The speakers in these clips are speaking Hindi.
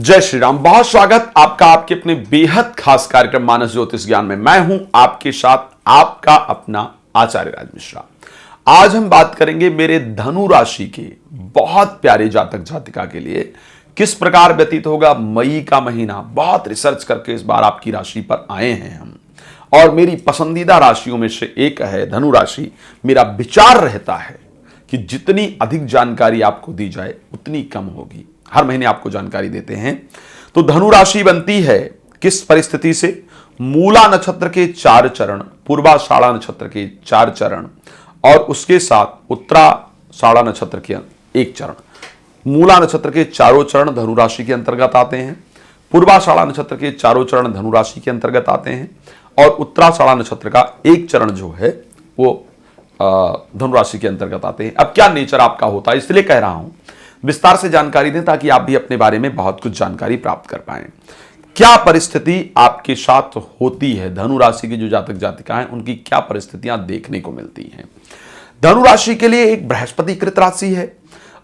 जय श्री राम। बहुत स्वागत आपका आपके अपने बेहद खास कार्यक्रम मानस ज्योतिष ज्ञान में। मैं हूं आपके साथ आपका अपना आचार्य राज मिश्रा। आज हम बात करेंगे मेरे धनु राशि के बहुत प्यारे जातक जातिका के लिए किस प्रकार व्यतीत होगा मई का महीना। बहुत रिसर्च करके इस बार आपकी राशि पर आए हैं हम, और मेरी पसंदीदा राशियों में से एक है धनु राशि। मेरा विचार रहता है कि जितनी अधिक जानकारी आपको दी जाए उतनी कम होगी। हर महीने आपको जानकारी देते हैं। तो धनु राशि बनती है किस परिस्थिति से? मूला नक्षत्र के 4 चरण, पूर्वाषाढ़ा नक्षत्र के 4 चरण और उसके साथ उत्तराषाढ़ा नक्षत्र के 1 चरण। मूला नक्षत्र के चारों चरण धनु राशि के अंतर्गत आते हैं, पूर्वाषाढ़ा नक्षत्र के चारों चरण धनु राशि के अंतर्गत आते हैं और उत्तराषाढ़ा नक्षत्र का 1 चरण जो है वो धनु राशि के अंतर्गत आते हैं। अब क्या नेचर आपका होता है, इसलिए कह रहा हूं विस्तार से जानकारी दें ताकि आप भी अपने बारे में बहुत कुछ जानकारी प्राप्त कर पाएं। क्या परिस्थिति आपके साथ होती है, धनु राशि की जो जातक जातिका हैं उनकी क्या परिस्थितियां देखने को मिलती हैं। धनु राशि के लिए एक बृहस्पतिकृत राशि है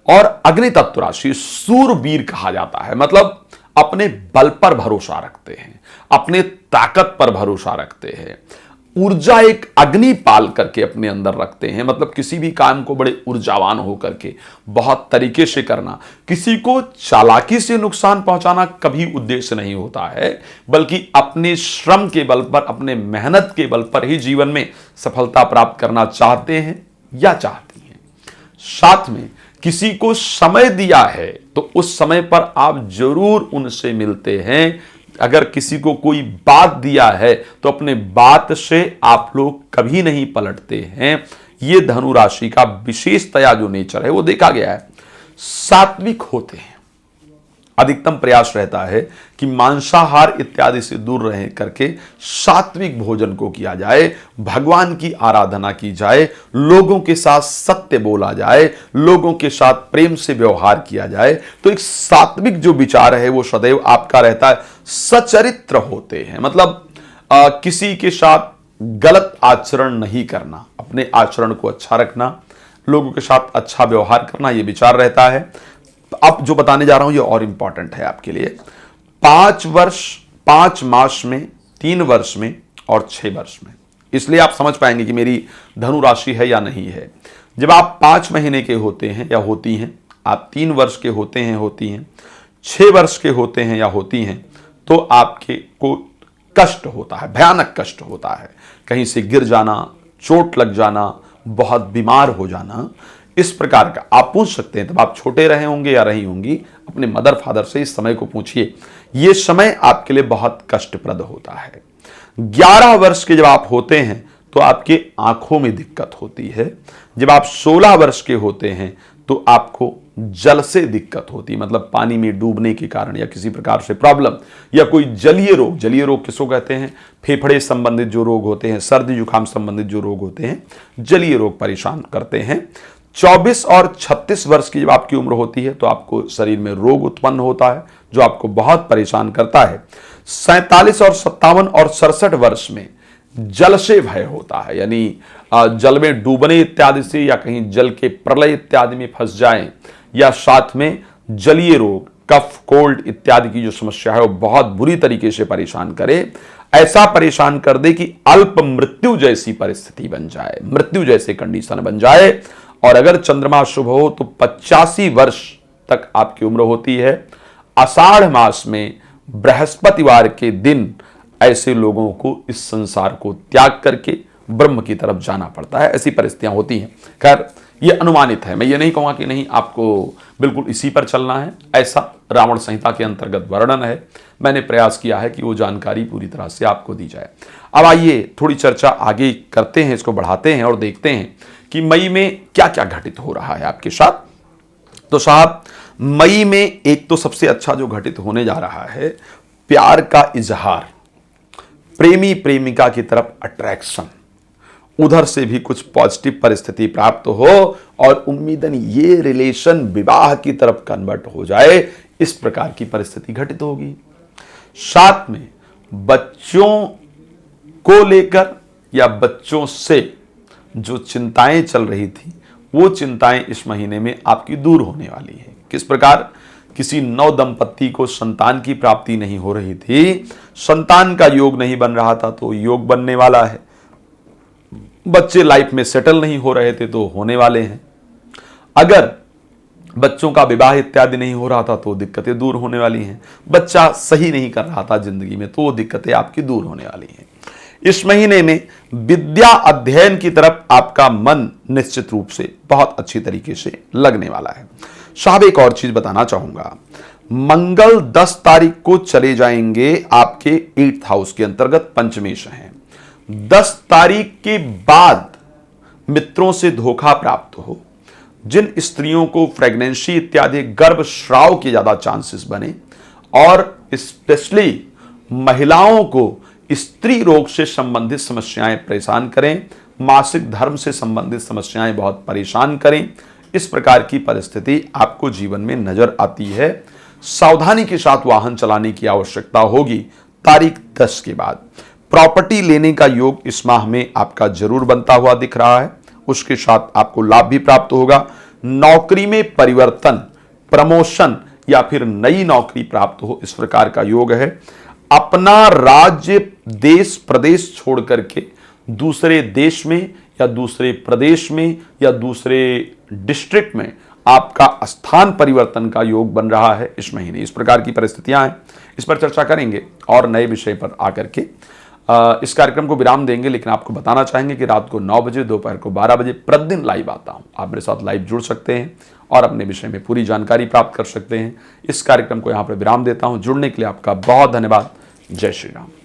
और अग्नि तत्व राशि, सूरवीर कहा जाता है। मतलब अपने बल पर भरोसा रखते हैं, अपने ताकत पर भरोसा रखते हैं, ऊर्जा एक अग्नि पाल करके अपने अंदर रखते हैं। मतलब किसी भी काम को बड़े ऊर्जावान होकर के बहुत तरीके से करना, किसी को चालाकी से नुकसान पहुंचाना कभी उद्देश्य नहीं होता है, बल्कि अपने श्रम के बल पर, अपने मेहनत के बल पर ही जीवन में सफलता प्राप्त करना चाहते हैं या चाहती हैं। साथ में किसी को समय दिया है तो उस समय पर आप जरूर उनसे मिलते हैं। अगर किसी को कोई बात दिया है तो अपने बात से आप लोग कभी नहीं पलटते हैं। ये धनु राशि का विशेषतया जो नेचर है वो देखा गया है। सात्विक होते हैं, अधिकतम प्रयास रहता है कि मांसाहार इत्यादि से दूर रह करके सात्विक भोजन को किया जाए, भगवान की आराधना की जाए, लोगों के साथ सत्य बोला जाए, लोगों के साथ प्रेम से व्यवहार किया जाए। तो एक सात्विक जो विचार है वो सदैव आपका रहता है। सचरित्र होते हैं, मतलब किसी के साथ गलत आचरण नहीं करना, अपने आचरण को अच्छा रखना, लोगों के साथ अच्छा व्यवहार करना, यह विचार रहता है। अब जो बताने जा रहा हूं ये और इंपॉर्टेंट है आपके लिए। 5 वर्ष, 5 मास में, 3 वर्ष में और 6 वर्ष में। इसलिए आप समझ पाएंगे कि मेरी धनु राशि है या नहीं है। जब आप 5 महीने के होते हैं या होती हैं, आप 3 वर्ष के होते हैं, होती हैं, 6 वर्ष के होते हैं या होती हैं, तो आपके को कष्ट होता है, भयानक कष्ट होता है। कहीं से गिर जाना, चोट लग जाना, बहुत बीमार हो जाना, इस प्रकार का। आप पूछ सकते हैं तब आप छोटे रहे होंगे या रही होंगी, अपने मदर फादर से इस समय को पूछिए। यह समय आपके लिए बहुत कष्टप्रद होता है। 11 वर्ष के जब आप होते हैं तो आपके आंखों में दिक्कत होती है। जब आप 16 वर्ष के होते हैं तो आपको जल से दिक्कत होती है, मतलब पानी में डूबने के कारण या किसी प्रकार से प्रॉब्लम, या कोई जलीय रोग। जलीय रोग किसको कहते हैं? फेफड़े संबंधित जो रोग होते हैं, सर्दी जुकाम संबंधित जो रोग होते हैं, जलीय रोग परेशान करते हैं। 24 और 36 वर्ष की जब आपकी उम्र होती है तो आपको शरीर में रोग उत्पन्न होता है जो आपको बहुत परेशान करता है। 47 और 57 और 67 वर्ष में जल से भय होता है, यानी जल में डूबने इत्यादि से, या कहीं जल के प्रलय इत्यादि में फंस जाएं, या साथ में जलीय रोग, कफ, कोल्ड इत्यादि की जो समस्या है वो बहुत बुरी तरीके से परेशान करे। ऐसा परेशान कर दे कि अल्प मृत्यु जैसी परिस्थिति बन जाए, मृत्यु जैसे कंडीशन बन जाए। और अगर चंद्रमा शुभ हो तो 85 वर्ष तक आपकी उम्र होती है। आषाढ़ मास में बृहस्पतिवार के दिन ऐसे लोगों को इस संसार को त्याग करके ब्रह्म की तरफ जाना पड़ता है। ऐसी परिस्थितियां होती हैं। खैर ये अनुमानित है, मैं ये नहीं कहूंगा कि नहीं आपको बिल्कुल इसी पर चलना है। ऐसा रावण संहिता के अंतर्गत वर्णन है। मैंने प्रयास किया है कि वो जानकारी पूरी तरह से आपको दी जाए। अब आइए थोड़ी चर्चा आगे करते हैं, इसको बढ़ाते हैं और देखते हैं कि मई में क्या क्या घटित हो रहा है आपके साथ। तो साहब, मई में एक तो सबसे अच्छा जो घटित होने जा रहा है, प्यार का इजहार, प्रेमी प्रेमिका की तरफ अट्रैक्शन, उधर से भी कुछ पॉजिटिव परिस्थिति प्राप्त हो और उम्मीदन ये रिलेशन विवाह की तरफ कन्वर्ट हो जाए, इस प्रकार की परिस्थिति घटित होगी। साथ में बच्चों को लेकर या बच्चों से जो चिंताएं चल रही थी वो चिंताएं इस महीने में आपकी दूर होने वाली है। किस प्रकार किसी नव दंपत्ति को संतान की प्राप्ति नहीं हो रही थी, संतान का योग नहीं बन रहा था तो योग बनने वाला है, बच्चे लाइफ में सेटल नहीं हो रहे थे तो होने वाले हैं, अगर बच्चों का विवाह इत्यादि नहीं हो रहा था तो दिक्कतें दूर होने वाली हैं, बच्चा सही नहीं कर रहा था जिंदगी में तो वो दिक्कतें आपकी दूर होने वाली हैं। इस महीने में विद्या अध्ययन की तरफ आपका मन निश्चित रूप से बहुत अच्छी तरीके से लगने वाला है। साहब एक और चीज बताना चाहूंगा, मंगल 10 तारीख को चले जाएंगे आपके 8th हाउस के अंतर्गत, पंचमेश हैं। 10 तारीख के बाद मित्रों से धोखा प्राप्त हो, जिन स्त्रियों को प्रेगनेंसी इत्यादि गर्भ स्राव के ज्यादा चांसेस बने, और स्पेशली महिलाओं को स्त्री रोग से संबंधित समस्याएं परेशान करें, मासिक धर्म से संबंधित समस्याएं बहुत परेशान करें, इस प्रकार की परिस्थिति आपको जीवन में नजर आती है। सावधानी के साथ वाहन चलाने की आवश्यकता होगी तारीख 10 के बाद। प्रॉपर्टी लेने का योग इस माह में आपका जरूर बनता हुआ दिख रहा है, उसके साथ आपको लाभ भी प्राप्त होगा। नौकरी में परिवर्तन, प्रमोशन या फिर नई नौकरी प्राप्त हो, इस प्रकार का योग है। अपना राज्य, देश, प्रदेश छोड़ करके दूसरे देश में या दूसरे प्रदेश में या दूसरे डिस्ट्रिक्ट में आपका स्थान परिवर्तन का योग बन रहा है इस महीने। इस प्रकार की परिस्थितियां हैं, इस पर चर्चा करेंगे और नए विषय पर आकर के इस कार्यक्रम को विराम देंगे। लेकिन आपको बताना चाहेंगे कि रात को 9 बजे, दोपहर को 12 बजे प्रतिदिन लाइव आता हूं। आप मेरे साथ लाइव जुड़ सकते हैं और अपने विषय में पूरी जानकारी प्राप्त कर सकते हैं। इस कार्यक्रम को यहां पर विराम देता हूं। जुड़ने के लिए आपका बहुत धन्यवाद। जय श्री राम।